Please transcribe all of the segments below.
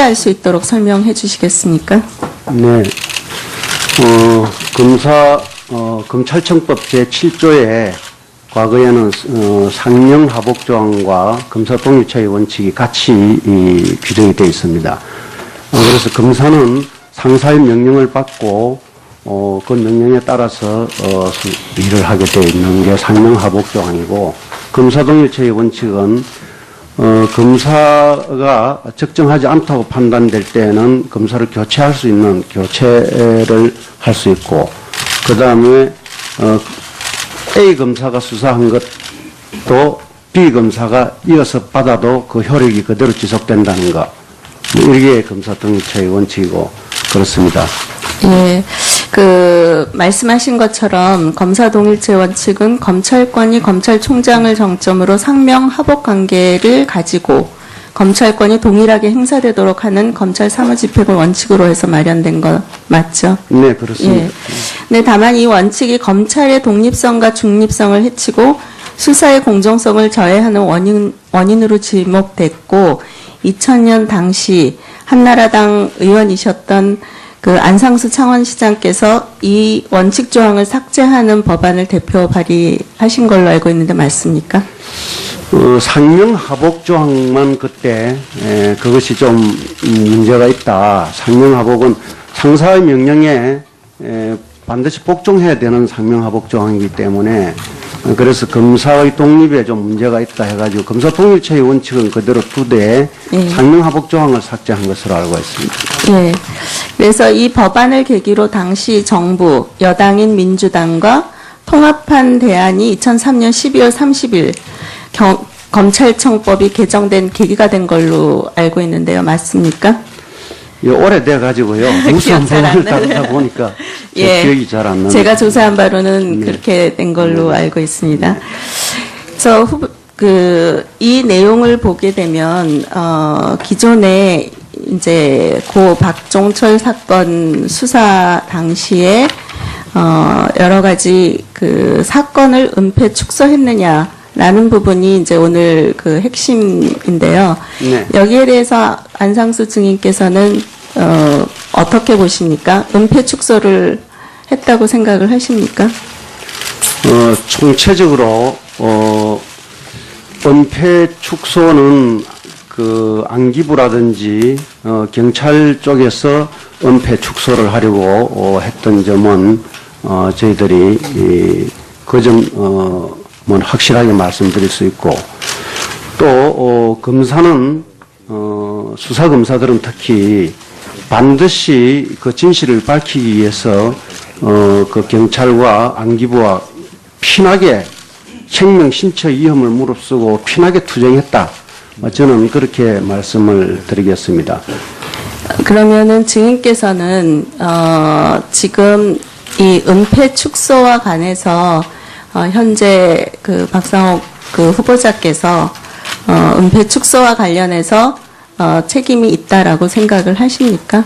알 수 있도록 설명해 주시겠습니까? 네. 검찰청법 제7조에 과거에는 상명하복조항과 검사 독립처의 원칙이 같이 규정이 되어 있습니다. 그래서 검사는 상사의 명령을 받고 그 명령에 따라서 일을 하게 되어 있는 게 상명하복조항이고, 검사 독립처의 원칙은 검사가 적정하지 않다고 판단될 때에는 검사를 교체할 수 있는 교체를 할 수 있고, 그 다음에 A 검사가 수사한 것도 B 검사가 이어서 받아도 그 효력이 그대로 지속된다는 것, 이게 검사 독립처의 원칙이고 그렇습니다. 예, 말씀하신 것처럼 검사 동일체 원칙은 검찰권이 검찰총장을 정점으로 상명하복 관계를 가지고 검찰권이 동일하게 행사되도록 하는 검찰 사무집행을 원칙으로 해서 마련된 거 맞죠? 네, 그렇습니다. 예. 네, 다만 이 원칙이 검찰의 독립성과 중립성을 해치고 수사의 공정성을 저해하는 원인으로 지목됐고, 2000년 당시 한나라당 의원이셨던 안상수 창원시장께서 이 원칙 조항을 삭제하는 법안을 대표 발의하신 걸로 알고 있는데 맞습니까? 상명하복 조항만 그때 그것이 좀 문제가 있다. 상명하복은 상사의 명령에 반드시 복종해야 되는 상명하복 조항이기 때문에, 그래서 검사의 독립에 좀 문제가 있다 해가지고 검사 독립처의 원칙은 그대로 두되 상명하복 조항을 삭제한 것으로 알고 있습니다. 예. 그래서 이 법안을 계기로 당시 정부, 여당인 민주당과 통합한 대안이 2003년 12월 30일 검찰청법이 개정된 계기가 된 걸로 알고 있는데요. 맞습니까? 예, 오래돼 가지고요. 무슨 법안을 다루다 보니까 예, 기억이 잘 안 나요. 제가 조사한 바로는 그렇게 된 걸로 알고 있습니다. 이 내용을 보게 되면 기존에 이제 고 박종철 사건 수사 당시에 여러 가지 사건을 은폐 축소했느냐라는 부분이 이제 오늘 핵심인데요. 네. 여기에 대해서 안상수 증인께서는 어떻게 보십니까? 은폐 축소를 했다고 생각을 하십니까? 총체적으로 은폐 축소는 안기부라든지 경찰 쪽에서 은폐 축소를 하려고 했던 점은 저희들이 그 점은 확실하게 말씀드릴 수 있고, 또 검사는 수사 검사들은 특히 반드시 그 진실을 밝히기 위해서 그 경찰과 안기부와 피나게 생명 신체 위험을 무릅쓰고 피나게 투쟁했다. 저는 그렇게 말씀을 드리겠습니다. 그러면은 증인께서는 지금 이 은폐 축소와 관해서 현재 박상옥 후보자께서 은폐 축소와 관련해서 책임이 있다라고 생각을 하십니까?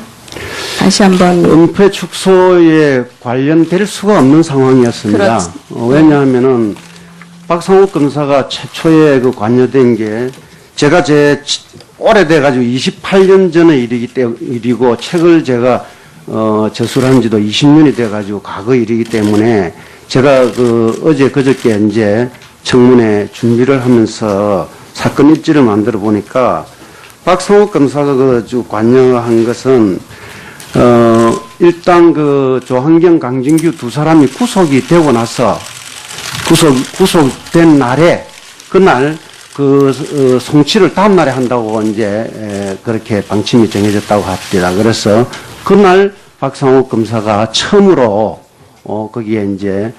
다시 한번. 은폐 축소에 관련될 수가 없는 상황이었습니다. 왜냐하면은 박상옥 검사가 최초에 관여된 게 제가 오래돼가지고 28년 전의 일이고 책을 제가 저술한 지도 20년이 돼가지고 과거 일이기 때문에 제가 어제 그저께 이제 청문회 준비를 하면서 사건 입지를 만들어 보니까 박상옥 검사가 관여한 것은 일단 조한경, 강진규 두 사람이 구속이 되고 나서 구속된 날에 그날 송치를 다음 날에 한다고 이제 그렇게 방침이 정해졌다고 합니다. 그래서 그날 박상옥 검사가 처음으로 거기에 이제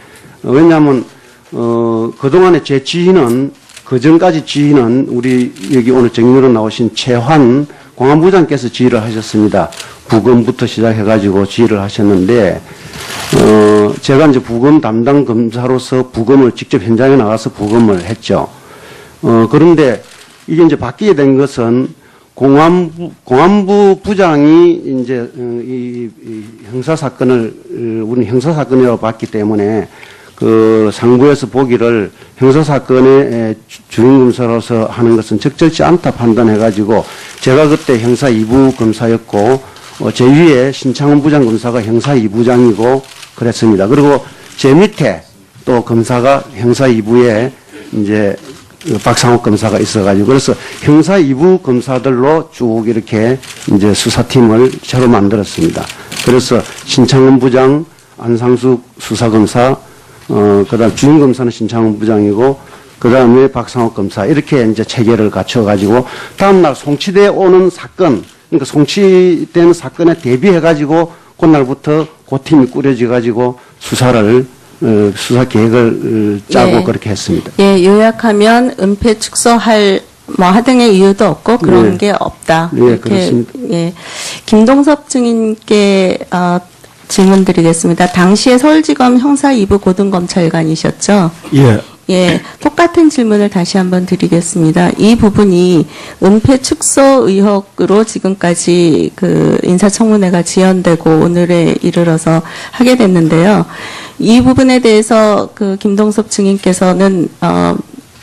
왜냐하면 그동안에 제 지휘는 그전까지 지휘는 우리 여기 오늘 정리로 나오신 최환 공안부장께서 지휘를 하셨습니다. 부검부터 시작해가지고 지휘를 하셨는데 제가 이제 부검 담당 검사로서 부검을 직접 현장에 나가서 부검을 했죠. 그런데 이게 이제 바뀌게 된 것은 공안부 부장이 이제 이 형사사건을 우리는 형사사건이라고 봤기 때문에 그 상부에서 보기를 형사사건의 주인검사로서 하는 것은 적절치 않다 판단해가지고 제가 그때 형사 2부 검사였고 제 위에 신창훈 부장검사가 형사 2부장이고 그랬습니다. 그리고 제 밑에 또 검사가 형사 2부에 이제 박상욱 검사가 있어가지고 그래서 형사 2부 검사들로 쭉 이렇게 이제 수사팀을 새로 만들었습니다. 그래서 신창훈 부장, 안상숙 수사검사, 그다음 주임검사는 신창훈 부장이고 그다음에 박상욱 검사 이렇게 이제 체계를 갖춰가지고 다음날 송치돼 오는 사건, 그러니까 송치되는 사건에 대비해가지고 그날부터 그 팀이 꾸려져가지고 수사를 수사 계획을 짜고 예. 그렇게 했습니다. 예, 요약하면 은폐 축소할 뭐 하등의 이유도 없고 그런 네. 게 없다. 네, 이렇게, 그렇습니다. 예, 김동섭 증인께 질문드리겠습니다. 당시에 서울지검 형사 2부 고등검찰관이셨죠? 예. 예, 똑같은 질문을 다시 한번 드리겠습니다. 이 부분이 은폐 축소 의혹으로 지금까지 그 인사청문회가 지연되고 오늘에 이르러서 하게 됐는데요. 이 부분에 대해서 그 김동섭 증인께서는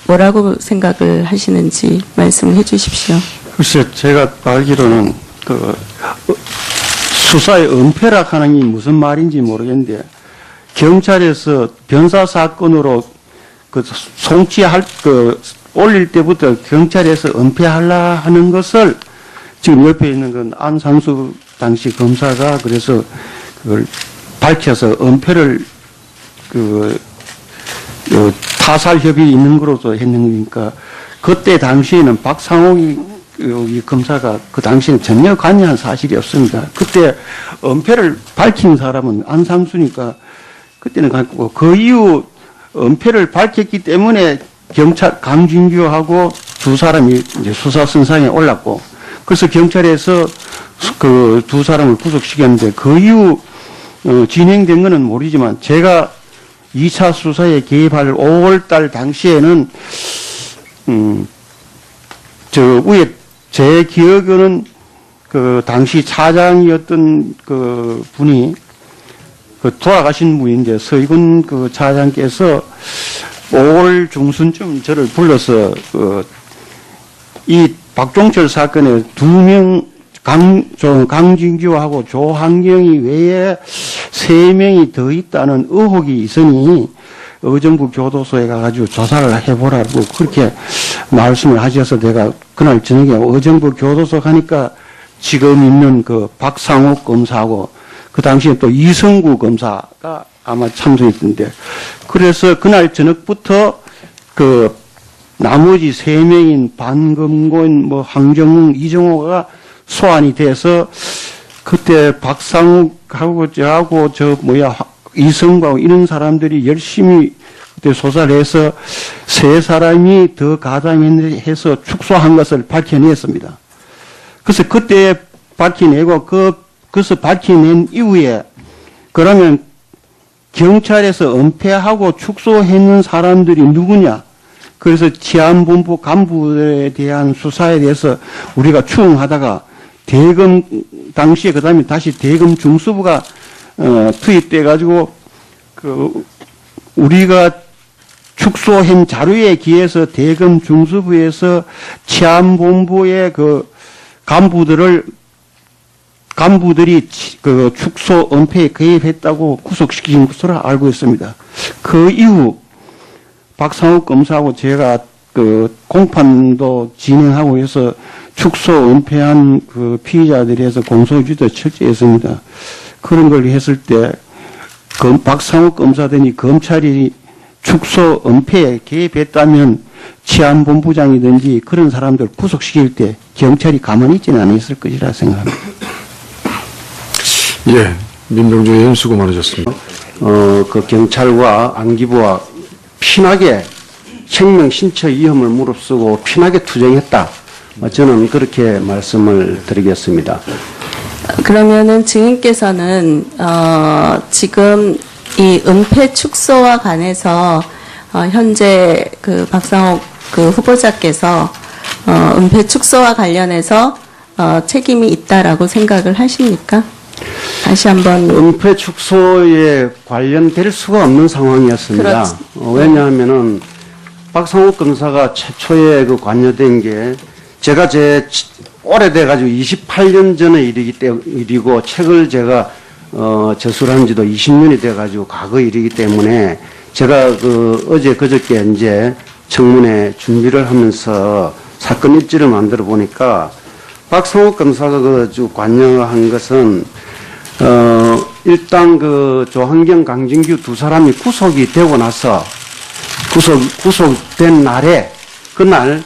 뭐라고 생각을 하시는지 말씀을 해주십시오. 글쎄, 제가 알기로는 그 수사의 은폐라 하는 게 무슨 말인지 모르겠는데 경찰에서 변사 사건으로 그 송치할 올릴 때부터 경찰에서 은폐하려 하는 것을 지금 옆에 있는 건 안상수 당시 검사가 그래서 그걸 밝혀서 은폐를 타살 협의 있는 거로서 했는 거니까 그때 당시에는 박상욱이 이 검사가 그 당시에는 전혀 관여한 사실이 없습니다. 그때 은폐를 밝힌 사람은 안상수니까 그때는 갖고 그 이후 은폐를 밝혔기 때문에 경찰 강진규하고 두 사람이 이제 수사선상에 올랐고 그래서 경찰에서 그 두 사람을 구속시켰는데 그 이후 진행된 거는 모르지만 제가 2차 수사에 개입할 5월달 당시에는 저 위에 제 기억에는 그 당시 차장이었던 그 분이 그 돌아가신 분인데 서희군 그 차장께서 5월 중순쯤 저를 불러서 이 박종철 사건에 2명 강진규하고 조한경이 외에 3명이 더 있다는 의혹이 있으니 의정부 교도소에 가가지고 조사를 해보라고 그렇게 말씀을 하셔서 내가 그날 저녁에 의정부 교도소 가니까 지금 있는 그 박상욱 검사하고 그 당시에 또 이성구 검사가 아마 참석했던데 그래서 그날 저녁부터 그 나머지 3명인 반금곤 뭐 황정웅 이정호가 소환이 돼서 그때 박상욱하고 저하고 이성구하고 이런 사람들이 열심히 그때 조사를 해서 3사람이 더 가담해서 축소한 것을 밝혀냈습니다. 그래서 그때 밝혀내고 그래서 밝혀낸 이후에 그러면 경찰에서 은폐하고 축소했는 사람들이 누구냐? 그래서 치안본부 간부에 대한 수사에 대해서 우리가 추궁하다가 대검 당시에 그다음에 다시 대검 중수부가 투입돼 가지고 그 우리가 축소한 자료에 기해서 대검 중수부에서 치안본부의 그 간부들이 그 축소 은폐에 개입했다고 구속시킨 것으로 알고 있습니다. 그 이후 박상욱 검사하고 제가 그 공판도 진행하고 해서 축소 은폐한 그 피의자들에 해서 공소유지도 철저했습니다. 그런 걸 했을 때 박상욱 검사들이 검찰이 축소 은폐에 개입했다면 치안본부장이든지 그런 사람들 구속시킬 때 경찰이 가만히 있지는 않았을 것이라 생각합니다. 예, 민동주 의원 수고 많으셨습니다. 그 경찰과 안기부와 피나게 생명 신체 위험을 무릅쓰고 피나게 투쟁했다. 저는 그렇게 말씀을 드리겠습니다. 그러면은 증인께서는 지금 이 은폐 축소와 관해서 현재 그 박상욱 그 후보자께서 은폐 축소와 관련해서 책임이 있다라고 생각을 하십니까? 다시 한번 은폐 축소에 관련될 수가 없는 상황이었습니다. 그렇지. 왜냐하면은 박상욱 검사가 최초에 그 관여된 게 제가 오래돼가지고 28년 전의 일이고 책을 제가 저술한 지도 20년이 돼가지고 과거 일이기 때문에 제가 어제 그저께 이제 청문회 준비를 하면서 사건 입지를 만들어 보니까 박상욱 검사가 관여한 것은 일단 조한경, 강진규 두 사람이 구속이 되고 나서 구속된 날에 그날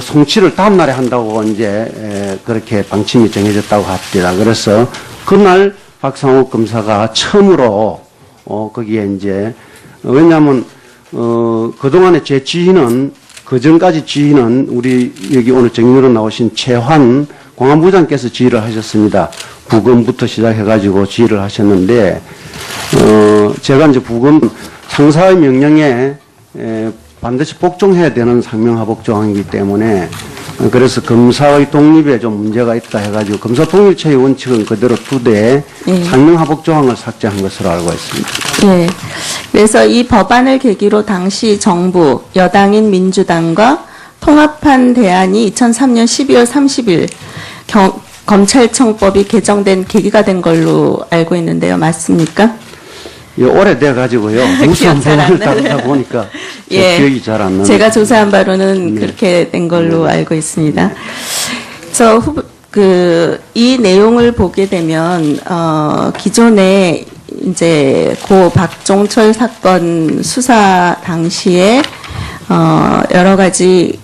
송치를 다음 날에 한다고 이제 그렇게 방침이 정해졌다고 합니다. 그래서 그날 박상욱 검사가 처음으로 거기에 이제 왜냐하면 그동안에 제 지휘는 그전까지 지휘는 우리 여기 오늘 정인으로 나오신 최환 공안부장께서 지휘를 하셨습니다. 부검부터 시작해가지고 지휘를 하셨는데 제가 이제 부검 상사의 명령에 반드시 복종해야 되는 상명하복 조항이기 때문에 그래서 검사의 독립에 좀 문제가 있다 해가지고 검사 독립체의 원칙은 그대로 두되 상명하복 조항을 삭제한 것으로 알고 있습니다. 예. 그래서 이 법안을 계기로 당시 정부 여당인 민주당과 통합한 대안이 2003년 12월 30일 검찰청법이 개정된 계기가 된 걸로 알고 있는데요. 맞습니까? 예, 오래돼가지고요. 무슨 법안을 따르다 보니까 제 기억이 잘 안 나요. 제가 조사한 바로는 네. 그렇게 된 걸로 알고 있습니다. 이 내용을 보게 되면, 기존에 이제 고 박종철 사건 수사 당시에, 여러 가지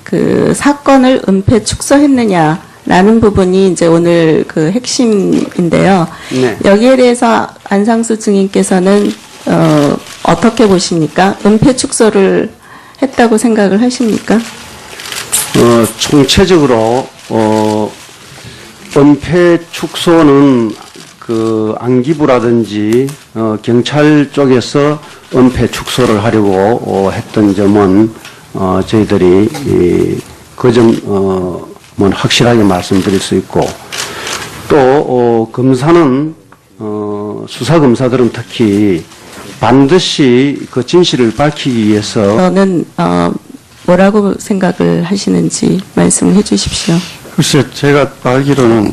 사건을 은폐 축소했느냐라는 부분이 이제 오늘 핵심인데요. 네. 여기에 대해서 안상수 증인께서는 어떻게 보십니까? 은폐 축소를 했다고 생각을 하십니까? 총체적으로 은폐 축소는 안기부라든지 경찰 쪽에서 은폐 축소를 하려고 했던 점은 저희들이 그 점은 확실하게 말씀드릴 수 있고 또 검사는 수사 검사들은 특히 반드시 그 진실을 밝히기 위해서 저는 뭐라고 생각을 하시는지 말씀을 해주십시오. 글쎄, 제가 알기로는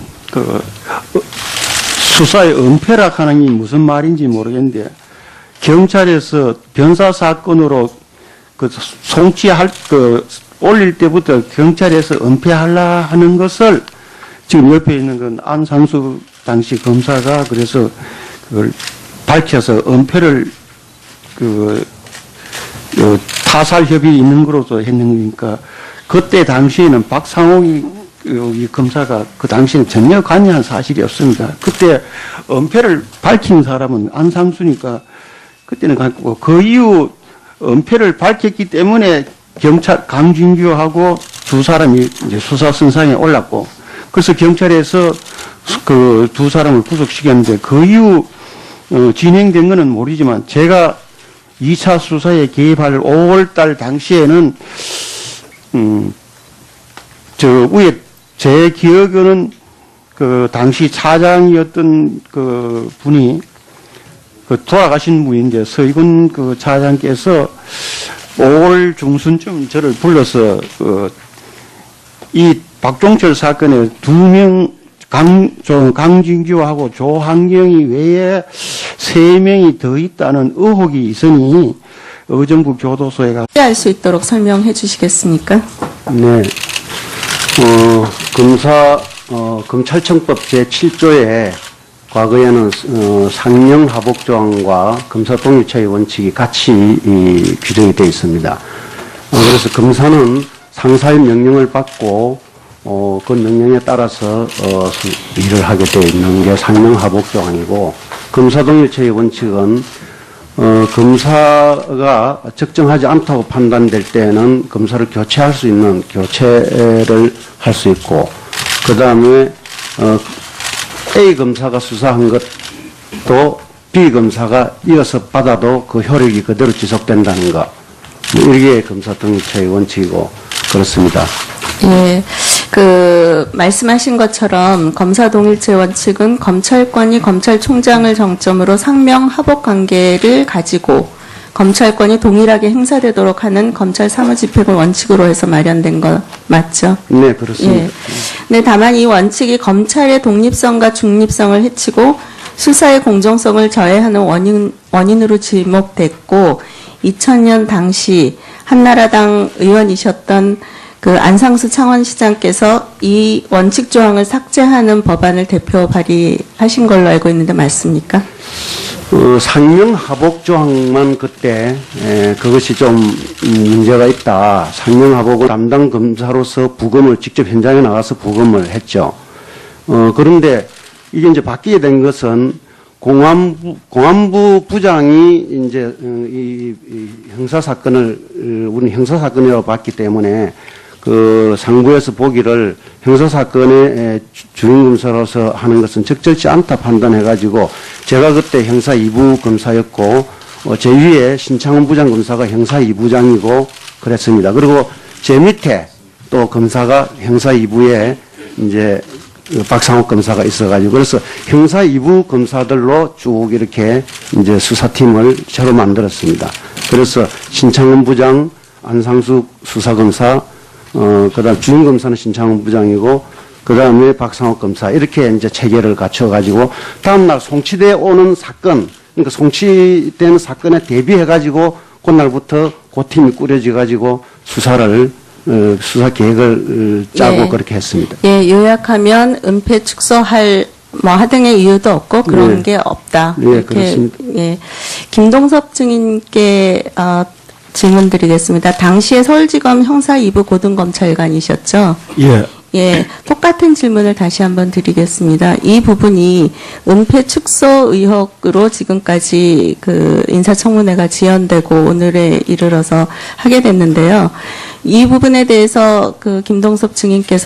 수사의 은폐라 하는 게 무슨 말인지 모르겠는데 경찰에서 변사 사건으로 올릴 때부터 경찰에서 은폐하려 하는 것을 지금 옆에 있는 건 안상수 당시 검사가 그래서 그걸 밝혀서 은폐를 타살 협의가 있는 거로서 했는 거니까 그때 당시에는 박상욱이 이 검사가 그 당시에는 전혀 관여한 사실이 없습니다. 그때 은폐를 밝힌 사람은 안상수니까 그때는 갖고 그 이후 은폐를 밝혔기 때문에 경찰 강진규하고 두 사람이 이제 수사선상에 올랐고 그래서 경찰에서 그 두 사람을 구속시켰는데 그 이후 진행된 거는 모르지만 제가 2차 수사에 개입할 5월달 당시에는 저 위에 제 기억에는 그 당시 차장이었던 그 분이 돌아가신 분인데 서희군 그 차장께서 5월 중순쯤 저를 불러서 이 박종철 사건에 2명 강진규하고 조한경이 외에 3명이 더 있다는 의혹이 있으니 의정부 교도소에 가서 이해할 수 있도록 설명해 주시겠습니까? 네. 검찰청법 제7조에 과거에는 상명하복조항과 검사 독립체의 원칙이 같이 규정이 되어 있습니다. 그래서 검사는 상사의 명령을 받고 그 명령에 따라서 일을 하게 되어 있는 게 상명하복조항이고 검사 독립체의 원칙은 검사가 적정하지 않다고 판단될 때는 검사를 교체할 수 있는 교체를 할 수 있고 그 다음에 A 검사가 수사한 것도 B 검사가 이어서 받아도 그 효력이 그대로 지속된다는 것 이게 검사 독립체의 원칙이고 그렇습니다. 예. 말씀하신 것처럼 검사 동일체 원칙은 검찰권이 검찰총장을 정점으로 상명 하복 관계를 가지고 검찰권이 동일하게 행사되도록 하는 검찰 사무집행을 원칙으로 해서 마련된 거 맞죠? 네, 그렇습니다. 예. 네, 다만 이 원칙이 검찰의 독립성과 중립성을 해치고 수사의 공정성을 저해하는 원인으로 지목됐고 2000년 당시 한나라당 의원이셨던 안상수 창원시장께서 이 원칙 조항을 삭제하는 법안을 대표 발의하신 걸로 알고 있는데 맞습니까? 상명하복 조항만 그때 그것이 좀 문제가 있다. 상명하복을 담당 검사로서 부검을 직접 현장에 나가서 부검을 했죠. 그런데 이게 이제 바뀌게 된 것은 공안부 부장이 이제 이 형사 사건을 우리는 형사 사건이라고 봤기 때문에 상부에서 보기를 형사 사건의 주임검사로서 하는 것은 적절치 않다 판단해가지고 제가 그때 형사 2부 검사였고 제 위에 신창원 부장검사가 형사 2부장이고 그랬습니다. 그리고 제 밑에 또 검사가 형사 2부에 이제 박상욱 검사가 있어가지고 그래서 형사 2부 검사들로 쭉 이렇게 이제 수사팀을 새로 만들었습니다. 그래서 신창원 부장, 안상수 수사검사, 그다음 주임검사는 신창원 부장이고 그다음에 박상욱 검사 이렇게 이제 체계를 갖춰가지고 다음날 송치돼 오는 사건, 그러니까 송치되는 사건에 대비해가지고 그날부터 그 팀이 꾸려져가지고 수사 계획을 짜고 예. 그렇게 했습니다. 예, 요약하면 은폐 축소할 하등의 이유도 없고 그런 네. 게 없다. 네, 그렇습니다. 예, 김동섭 증인께 질문 드리겠습니다. 당시에 서울지검 형사 2부 고등검찰관이셨죠? 예. 예, 똑같은 질문을 다시 한번 드리겠습니다. 이 부분이 은폐 축소 의혹으로 지금까지 인사청문회가 지연되고 오늘에 이르러서 하게 됐는데요. 이 부분에 대해서 김동섭 증인께서